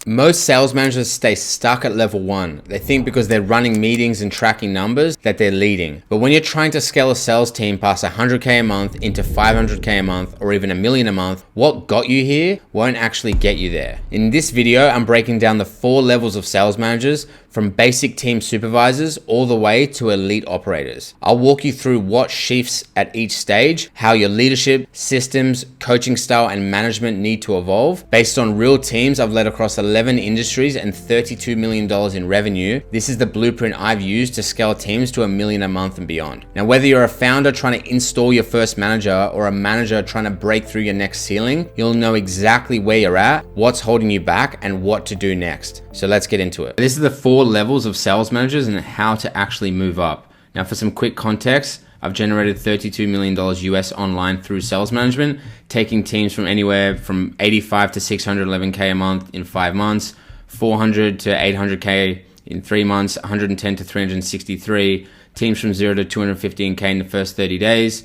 Most sales managers stay stuck at level 1. They think because they're running meetings and tracking numbers that they're leading. But when you're trying to scale a sales team past 100K a month into 500K a month or even $1 million a month, what got you here won't actually get you there. In this video, I'm breaking down the 4 levels of sales managers from basic team supervisors all the way to elite operators. I'll walk you through what shifts at each stage, how your leadership, systems, coaching style, and management need to evolve. Based on real teams I've led across 11 industries and $32 million in revenue, this is the blueprint I've used to scale teams to $1 million a month and beyond. Now, whether you're a founder trying to install your first manager or a manager trying to break through your next ceiling, you'll know exactly where you're at, what's holding you back, and what to do next. So let's get into it. This is the 4 levels of sales managers and how to actually move up. Now, for some quick context, I've generated $32 million US online through sales management, taking teams from anywhere from 85 to 611K a month in 5 months, 400 to 800K in 3 months, 110 to 363, teams from 0 to 215K in the first 30 days,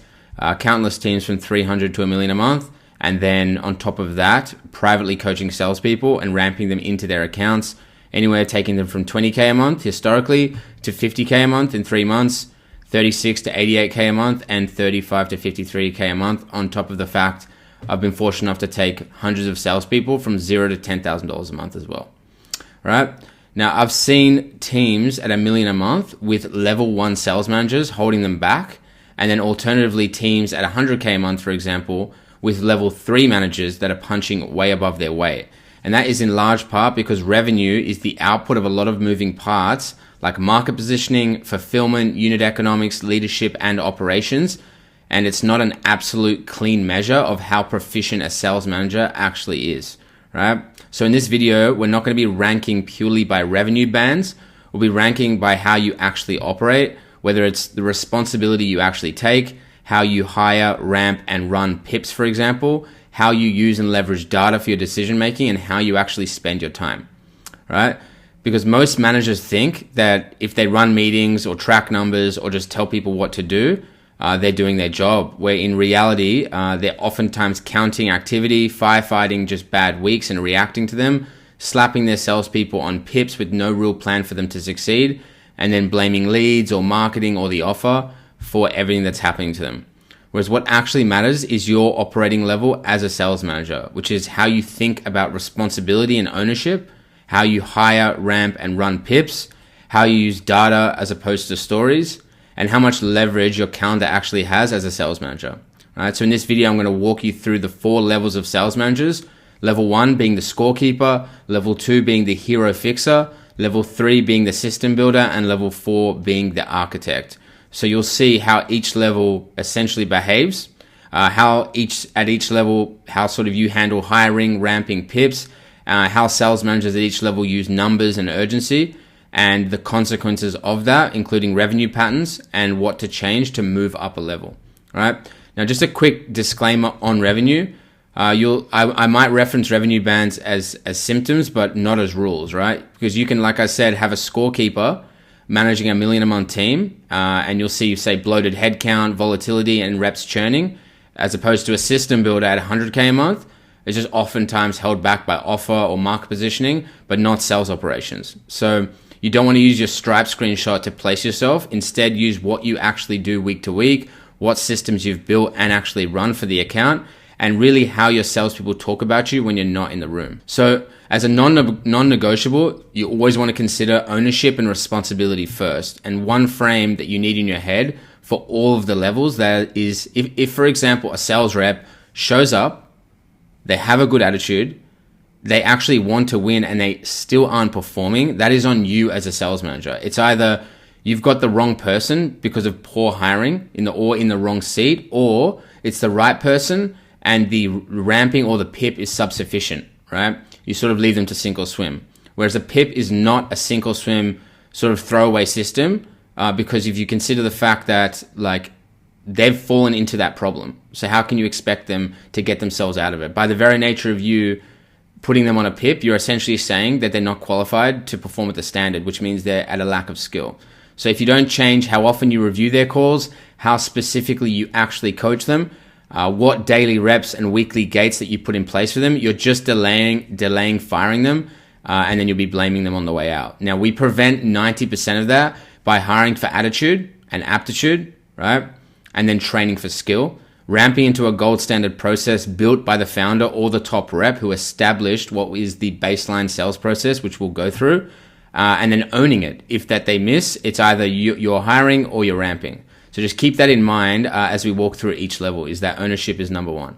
countless teams from 300 to $1 million a month. And then on top of that, privately coaching salespeople and ramping them into their accounts, anywhere taking them from 20K a month historically to 50K a month in 3 months, 36 to 88K a month, and 35 to 53K a month, on top of the fact I've been fortunate enough to take hundreds of salespeople from $0 to $10,000 a month as well. All right. Now, I've seen teams at $1 million a month with level 1 sales managers holding them back, and then alternatively teams at 100K a month, for example, with level 3 managers that are punching way above their weight. And that is in large part because revenue is the output of a lot of moving parts like market positioning, fulfillment, unit economics, leadership, and operations. And it's not an absolute clean measure of how proficient a sales manager actually is, right? So in this video, we're not going to be ranking purely by revenue bands. We'll be ranking by how you actually operate, whether it's the responsibility you actually take, how you hire, ramp, and run pips, for example, how you use and leverage data for your decision making, and how you actually spend your time, right? Because most managers think that if they run meetings or track numbers or just tell people what to do, they're doing their job, where in reality, they're oftentimes counting activity, firefighting just bad weeks and reacting to them, slapping their salespeople on pips with no real plan for them to succeed, and then blaming leads or marketing or the offer for everything that's happening to them. Whereas what actually matters is your operating level as a sales manager, which is how you think about responsibility and ownership, how you hire, ramp, and run pips, how you use data as opposed to stories, and how much leverage your calendar actually has as a sales manager. All right, so in this video, I'm going to walk you through the 4 levels of sales managers. Level 1 being the scorekeeper, level 2 being the hero fixer, level 3 being the system builder, and level 4 being the architect. So you'll see how each level essentially behaves, at each level, how sort of you handle hiring, ramping pips, how sales managers at each level use numbers and urgency, and the consequences of that, including revenue patterns and what to change to move up a level. All right. Now, just a quick disclaimer on revenue. I might reference revenue bands as symptoms, but not as rules, right? Because you can, like I said, have a scorekeeper managing $1 million a month team, and you'll see, say, bloated headcount, volatility, and reps churning, as opposed to a system builder at 100K a month. It's just oftentimes held back by offer or market positioning, but not sales operations. So you don't want to use your Stripe screenshot to place yourself. Instead, use what you actually do week to week, what systems you've built and actually run for the account, and really how your salespeople talk about you when you're not in the room. So as a non-negotiable, you always want to consider ownership and responsibility first. And one frame that you need in your head for all of the levels, that is, if for example, a sales rep shows up, they have a good attitude, they actually want to win, and they still aren't performing, that is on you as a sales manager. It's either you've got the wrong person because of poor hiring in the wrong seat, or it's the right person and the ramping or the PIP is sufficient, right? You sort of leave them to sink or swim. Whereas a PIP is not a sink or swim sort of throwaway system, because if you consider the fact that like they've fallen into that problem, so how can you expect them to get themselves out of it? By the very nature of you putting them on a PIP, you're essentially saying that they're not qualified to perform at the standard, which means they're at a lack of skill. So if you don't change how often you review their calls, how specifically you actually coach them, what daily reps and weekly gates that you put in place for them, you're just delaying firing them and then you'll be blaming them on the way out. Now, we prevent 90% of that by hiring for attitude and aptitude, right? And then training for skill, ramping into a gold standard process built by the founder or the top rep who established what is the baseline sales process, which we'll go through, and then owning it. If that they miss, it's either you're hiring or you're ramping. So just keep that in mind as we walk through each level, is that ownership is number one,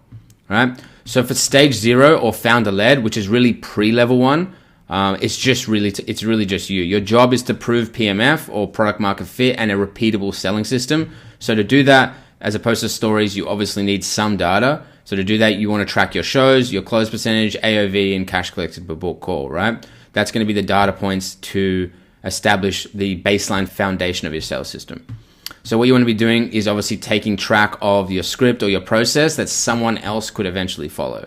right? So for stage 0 or founder led, which is really pre-level 1, it's really just you. Your job is to prove PMF or product market fit and a repeatable selling system. So to do that, as opposed to stories, you obviously need some data. So to do that, you want to track your shows, your close percentage, AOV, and cash collected per book call, right? That's going to be the data points to establish the baseline foundation of your sales system. So what you want to be doing is obviously taking track of your script or your process that someone else could eventually follow.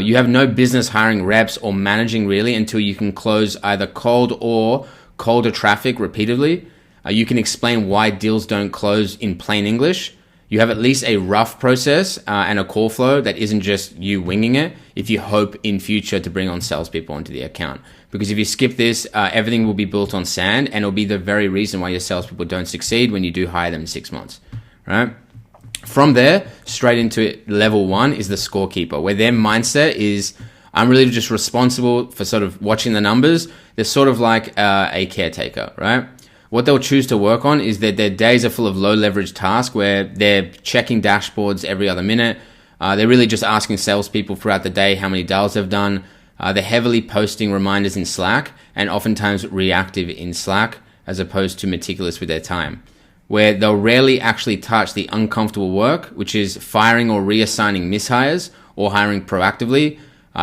You have no business hiring reps or managing really until you can close either cold or colder traffic repeatedly. You can explain why deals don't close in plain English. You have at least a rough process and a call flow that isn't just you winging it if you hope in future to bring on salespeople onto the account. Because if you skip this, everything will be built on sand, and it'll be the very reason why your salespeople don't succeed when you do hire them in 6 months, right? From there, straight into level 1 is the scorekeeper, where their mindset is, I'm really just responsible for sort of watching the numbers. They're sort of like a caretaker, right? What they'll choose to work on is that their days are full of low leverage tasks where they're checking dashboards every other minute. They're really just asking salespeople throughout the day how many dials they've done. They're heavily posting reminders in Slack and oftentimes reactive in Slack as opposed to meticulous with their time, where they'll rarely actually touch the uncomfortable work, which is firing or reassigning mishires or hiring proactively,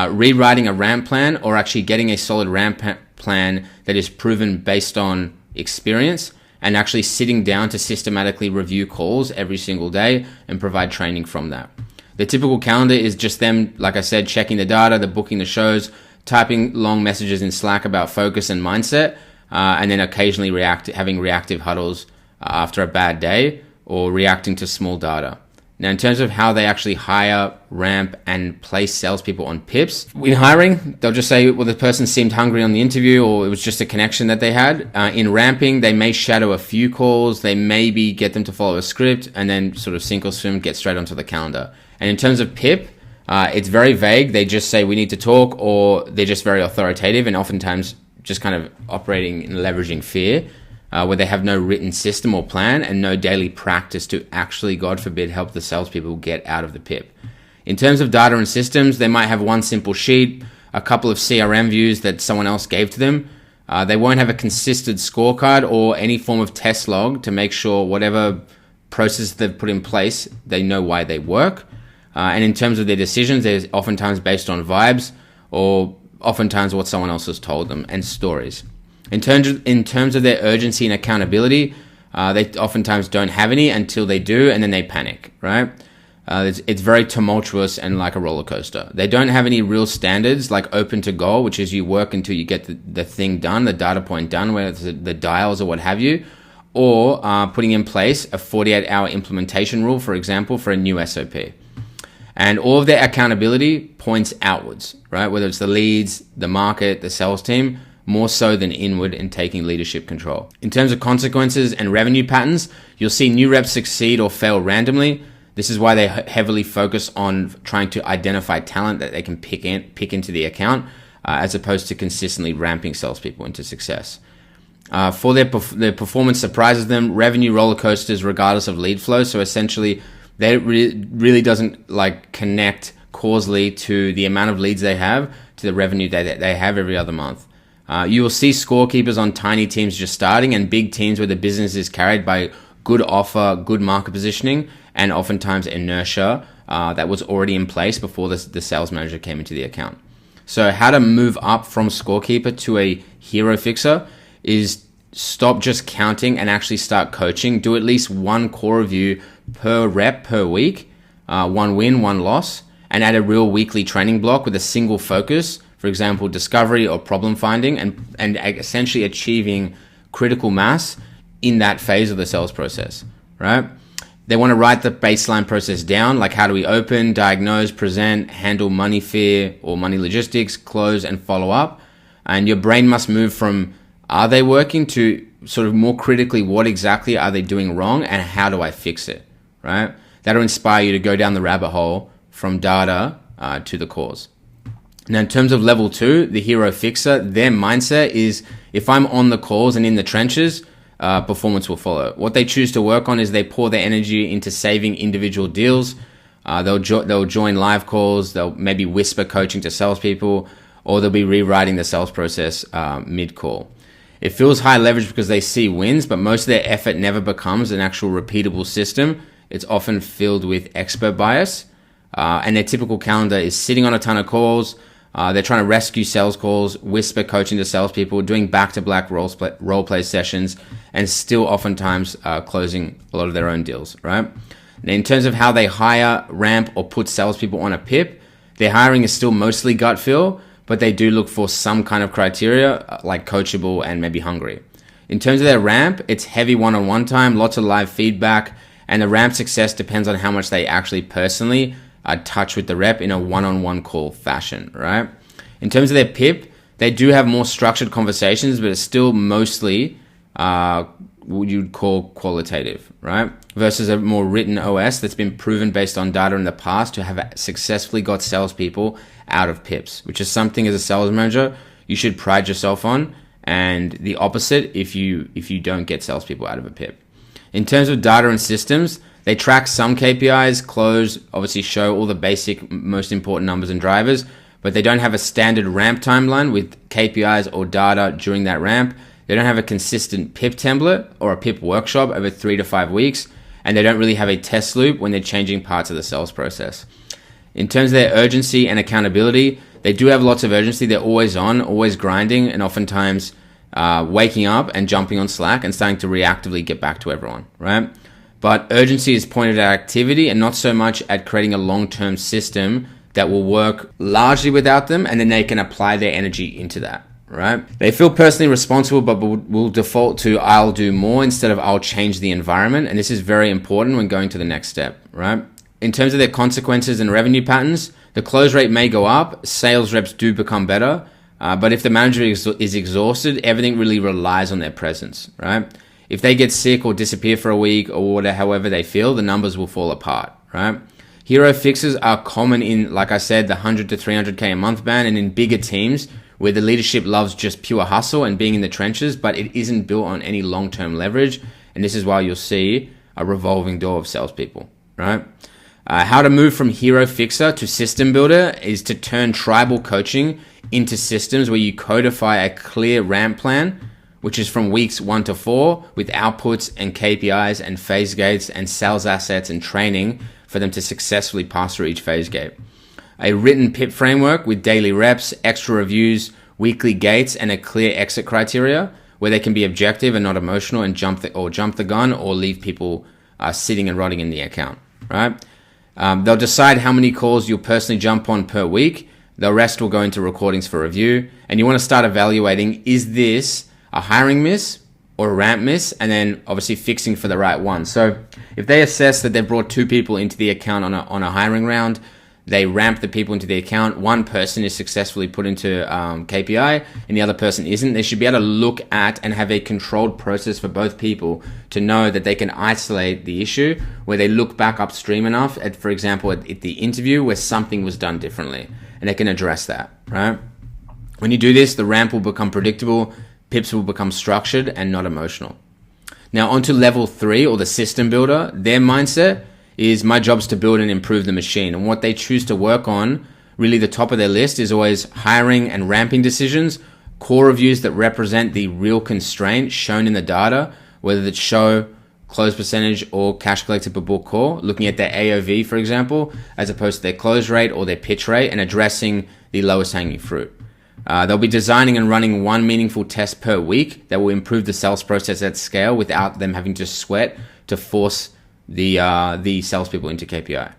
rewriting a ramp plan or actually getting a solid ramp plan that is proven based on experience, and actually sitting down to systematically review calls every single day and provide training from that. The typical calendar is just them, like I said, checking the data, they're booking the shows, typing long messages in Slack about focus and mindset, and then occasionally having reactive huddles after a bad day or reacting to small data. Now, in terms of how they actually hire, ramp, and place salespeople on pips, in hiring, they'll just say, well, the person seemed hungry on the interview, or it was just a connection that they had. In ramping, they may shadow a few calls, they maybe get them to follow a script, and then sort of sink or swim, get straight onto the calendar. And in terms of pip, it's very vague. They just say, we need to talk, or they're just very authoritative and oftentimes just kind of operating and leveraging fear. Where they have no written system or plan and no daily practice to actually, God forbid, help the salespeople get out of the pip. In terms of data and systems, they might have one simple sheet, a couple of CRM views that someone else gave to them. They won't have a consistent scorecard or any form of test log to make sure whatever process they've put in place, they know why they work. And in terms of their decisions, they're oftentimes based on vibes or oftentimes what someone else has told them and stories. In terms of their urgency and accountability, they oftentimes don't have any until they do, and then they panic, right? It's very tumultuous and like a roller coaster. They don't have any real standards like open to goal, which is you work until you get the thing done, the data point done, whether it's the dials or what have you, or putting in place a 48-hour implementation rule, for example, for a new SOP. And all of their accountability points outwards, right? Whether it's the leads, the market, the sales team, more so than inward in taking leadership control. In terms of consequences and revenue patterns, you'll see new reps succeed or fail randomly. This is why they heavily focus on trying to identify talent that they can pick into the account, as opposed to consistently ramping salespeople into success. For their performance surprises them, revenue roller coasters regardless of lead flow. So essentially, they really doesn't like connect causally to the amount of leads they have to the revenue that they have every other month. You will see scorekeepers on tiny teams just starting and big teams where the business is carried by good offer, good market positioning, and oftentimes inertia that was already in place before the sales manager came into the account. So how to move up from scorekeeper to a hero fixer is stop just counting and actually start coaching. Do at least one core review per rep per week, one win, one loss, and add a real weekly training block with a single focus. For example, discovery or problem finding, and essentially achieving critical mass in that phase of the sales process, right? They want to write the baseline process down, like how do we open, diagnose, present, handle money fear or money logistics, close, and follow up. And your brain must move from are they working to sort of more critically what exactly are they doing wrong and how do I fix it, right? That'll inspire you to go down the rabbit hole from data to the cause. Now, in terms of level 2, the hero fixer, their mindset is if I'm on the calls and in the trenches, performance will follow. What they choose to work on is they pour their energy into saving individual deals. They'll join live calls. They'll maybe whisper coaching to salespeople, or they'll be rewriting the sales process mid-call. It feels high leverage because they see wins, but most of their effort never becomes an actual repeatable system. It's often filled with expert bias, and their typical calendar is sitting on a ton of calls. They're trying to rescue sales calls, whisper coaching to salespeople, doing back-to-back role play sessions, and still oftentimes closing a lot of their own deals, right? Now, in terms of how they hire, ramp, or put salespeople on a PIP, their hiring is still mostly gut feel, but they do look for some kind of criteria like coachable and maybe hungry. In terms of their ramp, it's heavy one-on-one time, lots of live feedback, and the ramp success depends on how much they actually personally touch with the rep in a one-on-one call fashion, right? In terms of their PIP, they do have more structured conversations, but it's still mostly what you'd call qualitative, right? Versus a more written OS that's been proven based on data in the past to have successfully got salespeople out of PIPs, which is something as a sales manager you should pride yourself on, and the opposite if you don't get salespeople out of a PIP. In terms of data and systems, they track some KPIs, close, obviously show all the basic, most important numbers and drivers, but they don't have a standard ramp timeline with KPIs or data during that ramp. They don't have a consistent PIP template or a PIP workshop over 3 to 5 weeks, and they don't really have a test loop when they're changing parts of the sales process. In terms of their urgency and accountability, they do have lots of urgency. They're always on, always grinding, and oftentimes waking up and jumping on Slack and starting to reactively get back to everyone, right? But urgency is pointed at activity and not so much at creating a long-term system that will work largely without them, and then they can apply their energy into that, right? They feel personally responsible, but will default to I'll do more instead of I'll change the environment. And this is very important when going to the next step, right? In terms of their consequences and revenue patterns, the close rate may go up, sales reps do become better, but if the manager is exhausted, everything really relies on their presence, right? If they get sick or disappear for a week or whatever, however they feel, the numbers will fall apart, right? Hero fixes are common in, like I said, the 100 to 300K a month band, and in bigger teams where the leadership loves just pure hustle and being in the trenches, but it isn't built on any long-term leverage. And this is why you'll see a revolving door of salespeople, right? How to move from hero fixer to system builder is to turn tribal coaching into systems where you codify a clear ramp plan, which is from weeks 1 to 4 with outputs and KPIs and phase gates and sales assets and training for them to successfully pass through each phase gate. A written PIP framework with daily reps, extra reviews, weekly gates, and a clear exit criteria where they can be objective and not emotional and jump the gun or leave people sitting and rotting in the account, right? They'll decide how many calls you'll personally jump on per week. The rest will go into recordings for review. And you want to start evaluating, is this a hiring miss or a ramp miss? And then obviously fixing for the right one. So if they assess that they've brought 2 people into the account on a hiring round, they ramp the people into the account, one person is successfully put into KPI and the other person isn't, they should be able to look at and have a controlled process for both people to know that they can isolate the issue where they look back upstream enough at, for example, at the interview where something was done differently, and they can address that, right? When you do this, the ramp will become predictable, PIPs will become structured and not emotional. Now onto level 3, or the system builder. Their mindset is my job's to build and improve the machine. And what they choose to work on, really the top of their list, is always hiring and ramping decisions, core reviews that represent the real constraint shown in the data, whether it's show, close percentage, or cash collected per book call, looking at their AOV, for example, as opposed to their close rate or their pitch rate, and addressing the lowest hanging fruit. They'll be designing and running one meaningful test per week that will improve the sales process at scale without them having to sweat to force the salespeople into KPI.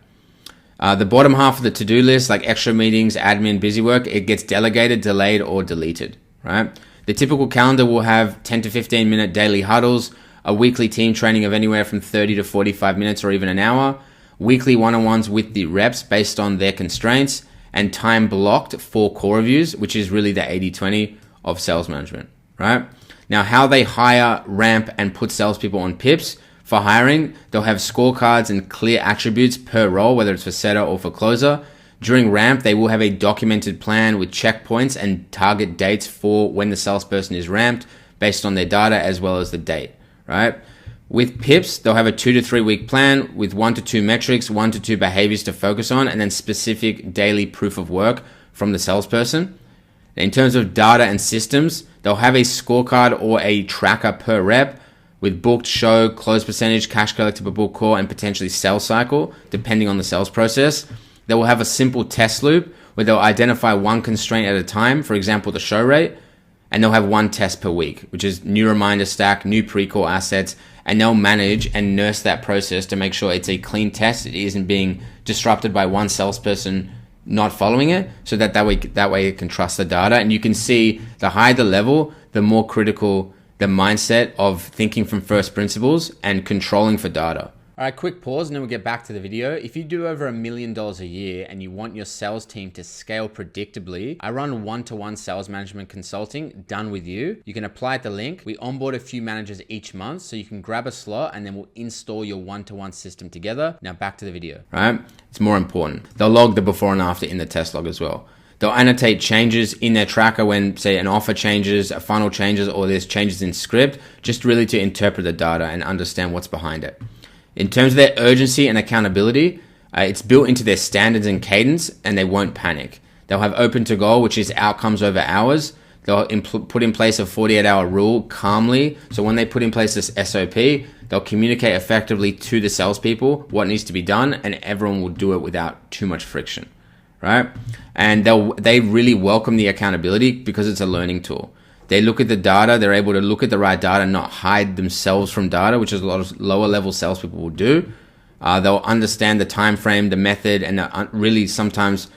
The bottom half of the to-do list, like extra meetings, admin, busy work, it gets delegated, delayed, or deleted, right? The typical calendar will have 10 to 15 minute daily huddles, a weekly team training of anywhere from 30 to 45 minutes or even an hour, weekly one-on-ones with the reps based on their constraints, and time blocked for core reviews, which is really the 80-20 of sales management, right? Now, how they hire, ramp, and put salespeople on pips for hiring, they'll have scorecards and clear attributes per role, whether it's for setter or for closer. During ramp, they will have a documented plan with checkpoints and target dates for when the salesperson is ramped based on their data as well as the date, right? With pips, they'll have a 2 to 3 week plan with 1 to 2 metrics, 1 to 2 behaviors to focus on, and then specific daily proof of work from the salesperson. In terms of data and systems, they'll have a scorecard or a tracker per rep with booked, show, close percentage, cash collected per book call, and potentially sales cycle, depending on the sales process. They will have a simple test loop where they'll identify one constraint at a time, for example, the show rate, and they'll have one test per week, which is new reminder stack, new pre-call assets, and they'll manage and nurse that process to make sure it's a clean test. It isn't being disrupted by one salesperson not following it, so that way it can trust the data. And you can see the higher the level, the more critical the mindset of thinking from first principles and controlling for data. All right, quick pause and then we'll get back to the video. If you do over $1 million a year and you want your sales team to scale predictably, I run one-to-one sales management consulting done with you. You can apply at the link. We onboard a few managers each month, so you can grab a slot and then we'll install your one-to-one system together. Now back to the video, right? It's more important. They'll log the before and after in the test log as well. They'll annotate changes in their tracker when, say, an offer changes, a funnel changes, or there's changes in script, just really to interpret the data and understand what's behind it. In terms of their urgency and accountability, it's built into their standards and cadence, and they won't panic. They'll have open to goal, which is outcomes over hours. They'll put in place a 48-hour rule calmly. So when they put in place this SOP, they'll communicate effectively to the salespeople what needs to be done, and everyone will do it without too much friction, right? And they really welcome the accountability because it's a learning tool. They look at the data, they're able to look at the right data, not hide themselves from data, which is a lot of lower level salespeople will do. They'll understand the time frame, the method, and really sometimes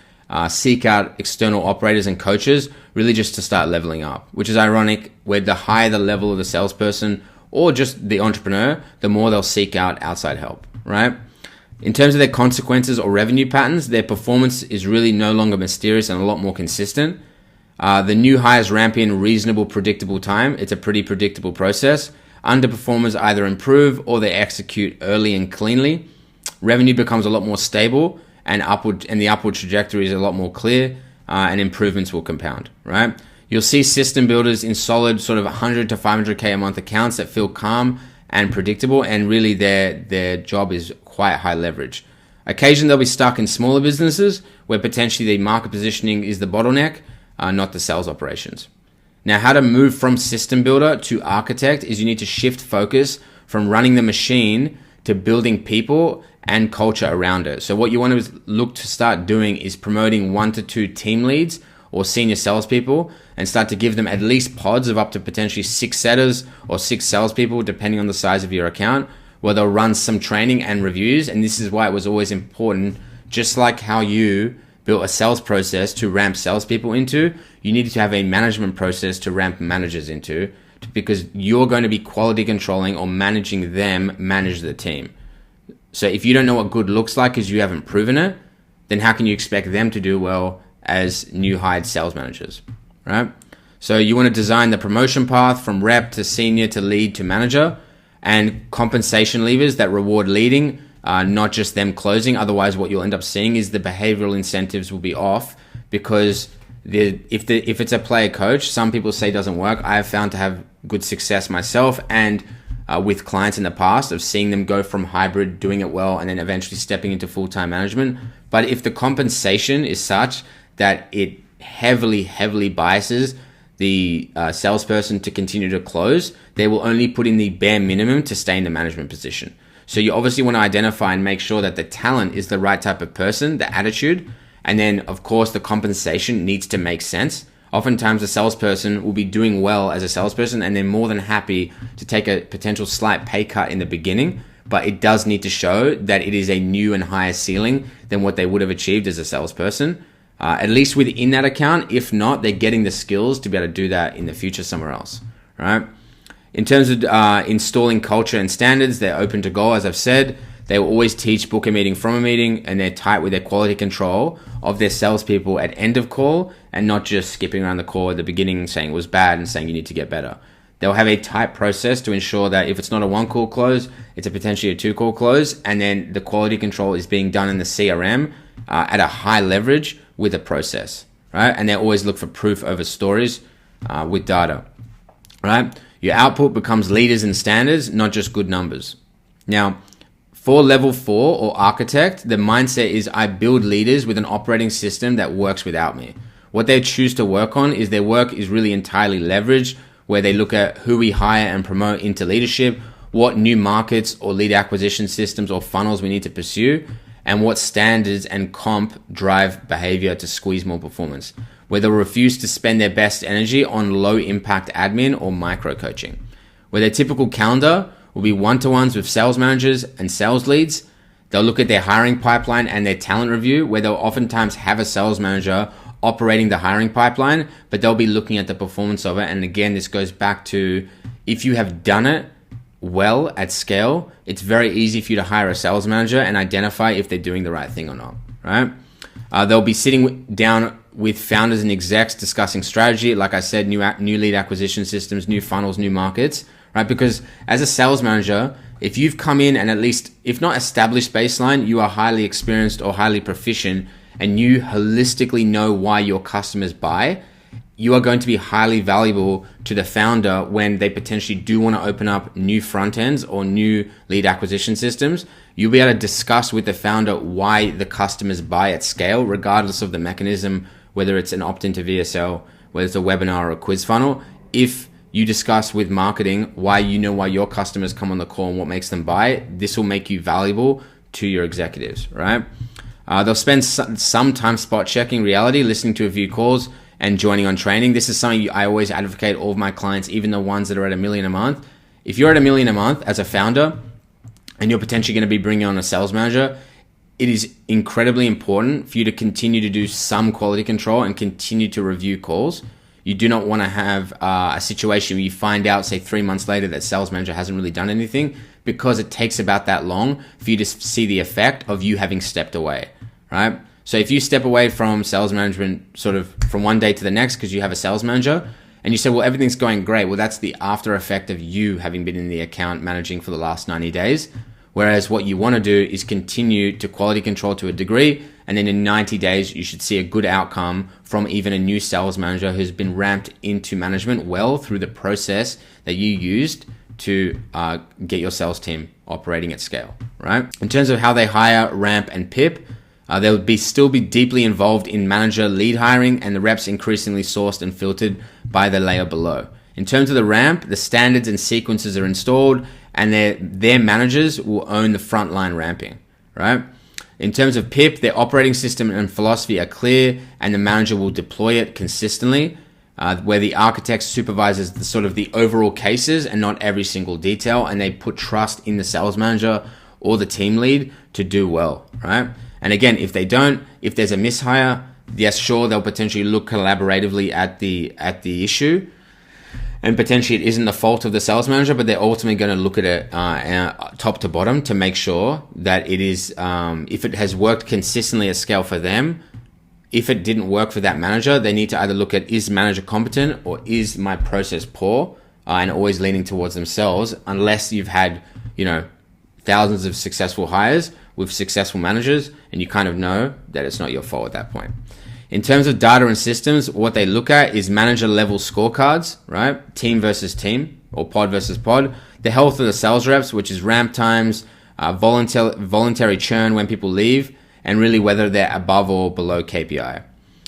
seek out external operators and coaches, really just to start leveling up, which is ironic, where the higher the level of the salesperson or just the entrepreneur, the more they'll seek out outside help, right? In terms of their consequences or revenue patterns, their performance is really no longer mysterious and a lot more consistent. The new hires ramp in reasonable, predictable time. It's a pretty predictable process. Underperformers either improve or they execute early and cleanly. Revenue becomes a lot more stable and the upward trajectory is a lot more clear, and improvements will compound, right? You'll see system builders in solid sort of 100 to 500K a month accounts that feel calm and predictable, and really their job is quite high leverage. Occasionally they'll be stuck in smaller businesses where potentially the market positioning is the bottleneck, not the sales operations. Now, how to move from system builder to architect is you need to shift focus from running the machine to building people and culture around it. So what you want to look to start doing is promoting 1 to 2 team leads or senior salespeople and start to give them at least pods of up to potentially 6 setters or 6 salespeople, depending on the size of your account, where they'll run some training and reviews. And this is why it was always important, just like how you built a sales process to ramp salespeople into, you needed to have a management process to ramp managers into, because you're going to be quality controlling or managing them, manage the team. So if you don't know what good looks like because you haven't proven it, then how can you expect them to do well as new hired sales managers, right? So you want to design the promotion path from rep to senior to lead to manager, and compensation levers that reward leading, not just them closing. Otherwise, what you'll end up seeing is the behavioral incentives will be off, because if it's a player coach, some people say doesn't work. I have found to have good success myself and with clients in the past of seeing them go from hybrid, doing it well, and then eventually stepping into full-time management. But if the compensation is such that it heavily biases the salesperson to continue to close, they will only put in the bare minimum to stay in the management position. So you obviously want to identify and make sure that the talent is the right type of person, the attitude, and then of course the compensation needs to make sense. Oftentimes a salesperson will be doing well as a salesperson and they're more than happy to take a potential slight pay cut in the beginning, but it does need to show that it is a new and higher ceiling than what they would have achieved as a salesperson, at least within that account. If not, they're getting the skills to be able to do that in the future somewhere else, right? In terms of installing culture and standards, they're open to goal, as I've said. They will always teach book a meeting from a meeting, and they're tight with their quality control of their salespeople at end of call and not just skipping around the call at the beginning saying it was bad and saying you need to get better. They'll have a tight process to ensure that if it's not a 1-call close, it's a potentially a 2-call close, and then the quality control is being done in the CRM at a high leverage with a process, right? And they always look for proof over stories with data, right? Your output becomes leaders and standards, not just good numbers. Now, for level 4 or architect, the mindset is I build leaders with an operating system that works without me. What they choose to work on is their work is really entirely leveraged, where they look at who we hire and promote into leadership, what new markets or lead acquisition systems or funnels we need to pursue, and what standards and comp drive behavior to squeeze more performance, where they'll refuse to spend their best energy on low impact admin or micro coaching, where their typical calendar will be one-to-ones with sales managers and sales leads. They'll look at their hiring pipeline and their talent review, where they'll oftentimes have a sales manager operating the hiring pipeline, but they'll be looking at the performance of it. And again, this goes back to if you have done it well at scale, it's very easy for you to hire a sales manager and identify if they're doing the right thing or not, right? They'll be sitting down with founders and execs discussing strategy, like I said, new lead acquisition systems, new funnels, new markets, right? Because as a sales manager, if you've come in and at least, if not established baseline, you are highly experienced or highly proficient, and you holistically know why your customers buy, you are going to be highly valuable to the founder when they potentially do want to open up new front ends or new lead acquisition systems. You'll be able to discuss with the founder why the customers buy at scale, regardless of the mechanism, whether it's an opt-in to VSL, whether it's a webinar or a quiz funnel. If you discuss with marketing why you know why your customers come on the call and what makes them buy, this will make you valuable to your executives, right? They'll spend some time spot checking reality, listening to a few calls, and joining on training. This is something I always advocate all of my clients, even the ones that are at $1 million a month. If you're at $1 million a month as a founder and you're potentially going to be bringing on a sales manager, it is incredibly important for you to continue to do some quality control and continue to review calls. You do not want to have a situation where you find out, say 3 months later, that sales manager hasn't really done anything, because it takes about that long for you to see the effect of you having stepped away, right? So if you step away from sales management sort of from one day to the next because you have a sales manager and you say, well, everything's going great. Well, that's the after effect of you having been in the account managing for the last 90 days. Whereas what you want to do is continue to quality control to a degree. And then in 90 days, you should see a good outcome from even a new sales manager who's been ramped into management well through the process that you used to get your sales team operating at scale, right? In terms of how they hire, ramp, and pip, they'll still be deeply involved in manager lead hiring, and the reps increasingly sourced and filtered by the layer below. In terms of the ramp, the standards and sequences are installed, and their managers will own the frontline ramping, right? In terms of PIP, their operating system and philosophy are clear, and the manager will deploy it consistently, where the architect supervises the sort of the overall cases and not every single detail, and they put trust in the sales manager or the team lead to do well, right? And again, if they don't, if there's a mishire, yes, sure, they'll potentially look collaboratively at the issue, and potentially it isn't the fault of the sales manager, but they're ultimately going to look at it top to bottom to make sure that it is, if it has worked consistently at scale for them. If it didn't work for that manager, they need to either look at, is manager competent or is my process poor, and always leaning towards themselves, unless you've had, thousands of successful hires with successful managers, and you kind of know that it's not your fault at that point. In terms of data and systems, what they look at is manager level scorecards, right? Team versus team, or pod versus pod. The health of the sales reps, which is ramp times, voluntary churn when people leave, and really whether they're above or below KPI.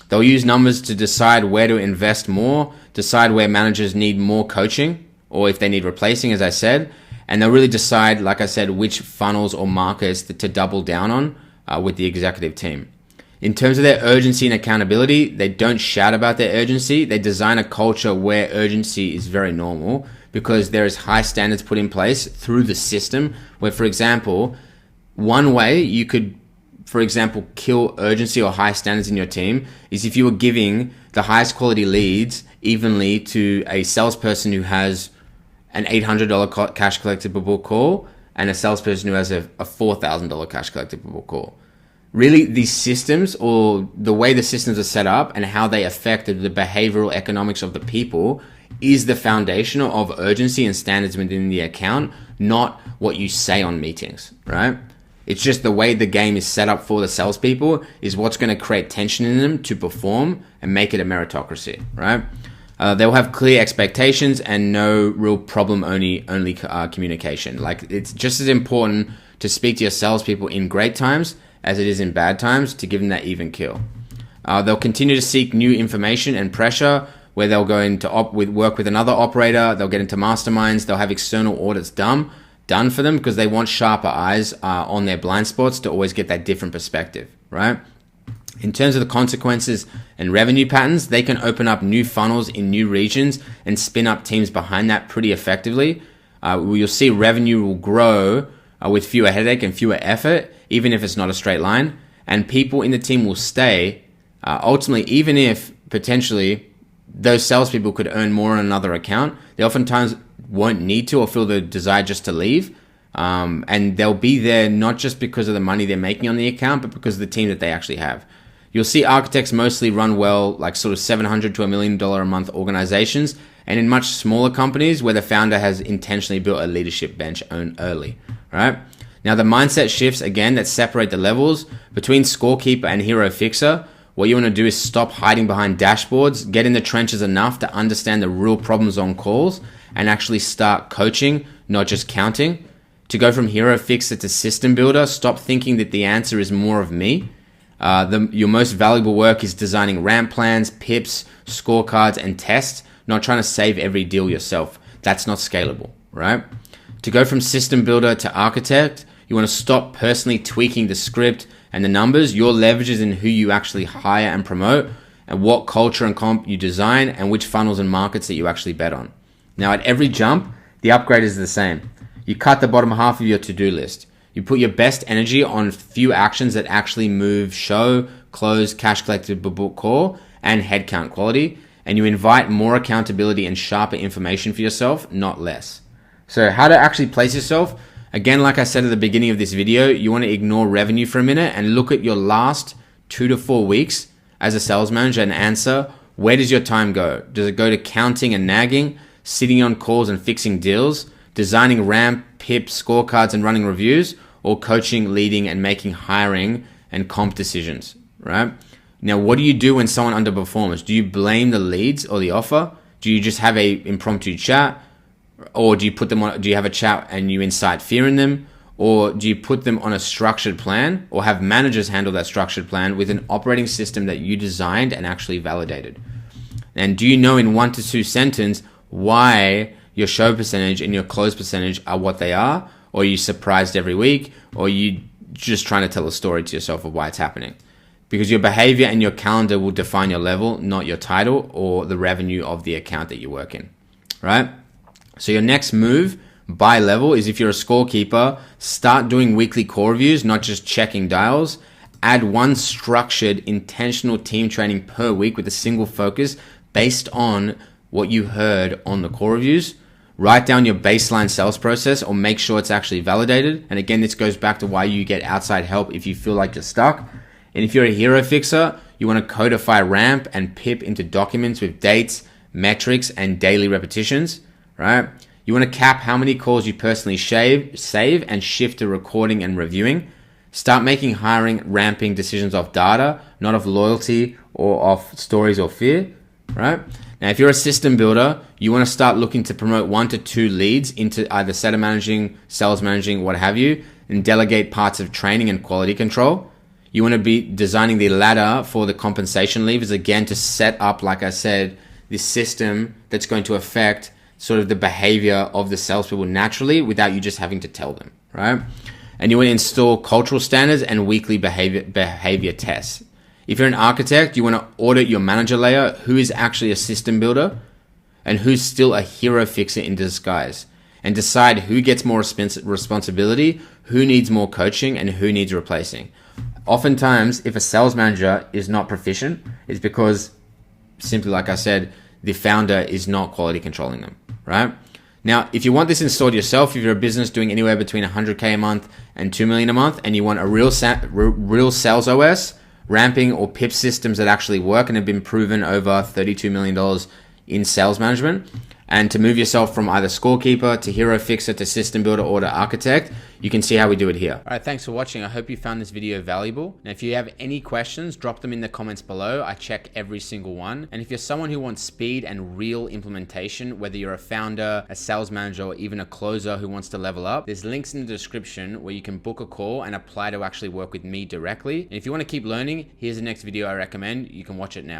They'll use numbers to decide where to invest more, decide where managers need more coaching, or if they need replacing, as I said, and they'll really decide, like I said, which funnels or markets to double down on with the executive team. In terms of their urgency and accountability, they don't shout about their urgency. They design a culture where urgency is very normal, because there is high standards put in place through the system where, for example, one way you could, for example, kill urgency or high standards in your team is if you were giving the highest quality leads evenly to a salesperson who has an $800 cash collectible call and a salesperson who has a $4,000 cash collectible call. Really, these systems, or the way the systems are set up and how they affect the behavioral economics of the people, is the foundation of urgency and standards within the account, not what you say on meetings, right? It's just the way the game is set up for the salespeople is what's going to create tension in them to perform and make it a meritocracy, right? They'll have clear expectations and no real problem-only communication. Like, it's just as important to speak to your salespeople in great times as it is in bad times to give them that even keel. They'll continue to seek new information and pressure, where they'll go into work with another operator. They'll get into masterminds. They'll have external audits done for them because they want sharper eyes on their blind spots to always get that different perspective, right? In terms of the consequences and revenue patterns, they can open up new funnels in new regions and spin up teams behind that pretty effectively. You'll see revenue will grow with fewer headache and fewer effort, even if it's not a straight line. And people in the team will stay, ultimately, even if potentially those salespeople could earn more on another account, they oftentimes won't need to or feel the desire just to leave. And they'll be there not just because of the money they're making on the account, but because of the team that they actually have. You'll see architects mostly run well, like sort of $700 to $1 million a month organizations, and in much smaller companies where the founder has intentionally built a leadership bench early, right? Now, the mindset shifts, again, that separate the levels between Scorekeeper and Hero Fixer. What you want to do is stop hiding behind dashboards, get in the trenches enough to understand the real problems on calls, and actually start coaching, not just counting. To go from Hero Fixer to System Builder, stop thinking that the answer is more of me. Your most valuable work is designing ramp plans, pips, scorecards, and tests, not trying to save every deal yourself. That's not scalable, right? To go from System Builder to Architect, you want to stop personally tweaking the script and the numbers. Your leverage is in who you actually hire and promote, and what culture and comp you design, and which funnels and markets that you actually bet on. Now, at every jump, the upgrade is the same. You cut the bottom half of your to-do list. You put your best energy on few actions that actually move show, close, cash collected, book call, and headcount quality, and you invite more accountability and sharper information for yourself, not less. So how to actually place yourself? Again, like I said at the beginning of this video, you want to ignore revenue for a minute and look at your last 2 to 4 weeks as a sales manager and answer, where does your time go? Does it go to counting and nagging, sitting on calls and fixing deals, designing ramp, pip, scorecards and running reviews, or coaching, leading, and making hiring and comp decisions, right? Now, what do you do when someone underperforms? Do you blame the leads or the offer? Do you just have a impromptu chat? Or do you have a chat and you incite fear in them? Or do you put them on a structured plan, or have managers handle that structured plan with an operating system that you designed and actually validated? And do you know in 1 to 2 sentences why your show percentage and your close percentage are what they are? Or are you surprised every week? Or are you just trying to tell a story to yourself of why it's happening? Because your behavior and your calendar will define your level, not your title or the revenue of the account that you work in, right? So your next move by level is, if you're a scorekeeper, start doing weekly core reviews, not just checking dials. Add one structured, intentional team training per week with a single focus based on what you heard on the core reviews. Write down your baseline sales process, or make sure it's actually validated. And again, this goes back to why you get outside help if you feel like you're stuck. And if you're a hero fixer, you want to codify ramp and pip into documents with dates, metrics, and daily repetitions, right? You want to cap how many calls you personally save, and shift to recording and reviewing. Start making hiring, ramping decisions off data, not of loyalty or off stories or fear, right? Now, if you're a system builder, you want to start looking to promote 1 to 2 leads into either setter managing, sales managing, what have you, and delegate parts of training and quality control. You want to be designing the ladder for the compensation levers, again, to set up, like I said, this system that's going to affect sort of the behavior of the salespeople naturally without you just having to tell them, right? And you want to install cultural standards and weekly behavior tests. If you're an architect, you want to audit your manager layer, who is actually a system builder and who's still a hero fixer in disguise, and decide who gets more responsibility, who needs more coaching, and who needs replacing. Oftentimes, if a sales manager is not proficient, it's because, simply like I said, the founder is not quality controlling them, right? Now, if you want this installed yourself, if you're a business doing anywhere between 100K a month and 2 million a month, and you want a real sales OS, ramping or PIP systems that actually work and have been proven over $32 million in sales management, and to move yourself from either Scorekeeper to Hero Fixer to System Builder or to Architect, you can see how we do it here. All right, thanks for watching. I hope you found this video valuable. And if you have any questions, drop them in the comments below. I check every single one. And if you're someone who wants speed and real implementation, whether you're a founder, a sales manager, or even a closer who wants to level up, there's links in the description where you can book a call and apply to actually work with me directly. And if you want to keep learning, here's the next video I recommend. You can watch it now.